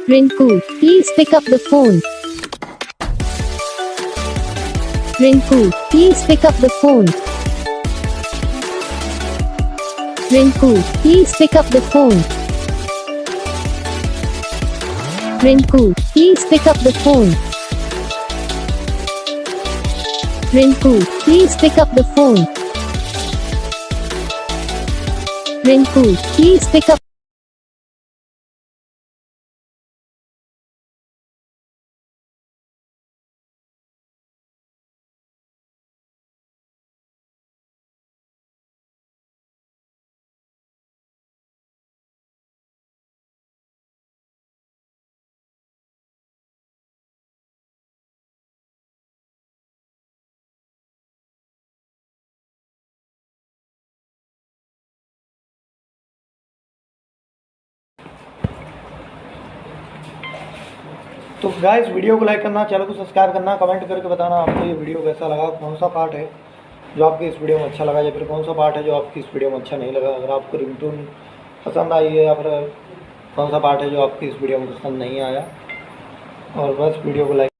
Rinku, please pick up the phone. Rinku, please pick up the phone. Rinku, please pick up the phone. Rinku, please pick up the phone. Rinku, please pick up the phone. Rinku, please pick up. तो guys video को like करना, channel को subscribe करना, comment करके बताना आपको ये video कैसा लगा, कौन सा पार्ट है जो आपके इस वीडियो में अच्छा लगा या फिर कौन सा पार्ट है जो आपकी इस वीडियो में अच्छा नहीं लगा। अगर आपको रिंगटोन पसंद आई है या फिर कौन सा पार्ट है जो आपकी इस वीडियो में पसंद नहीं आया। और बस वीडियो को लाइक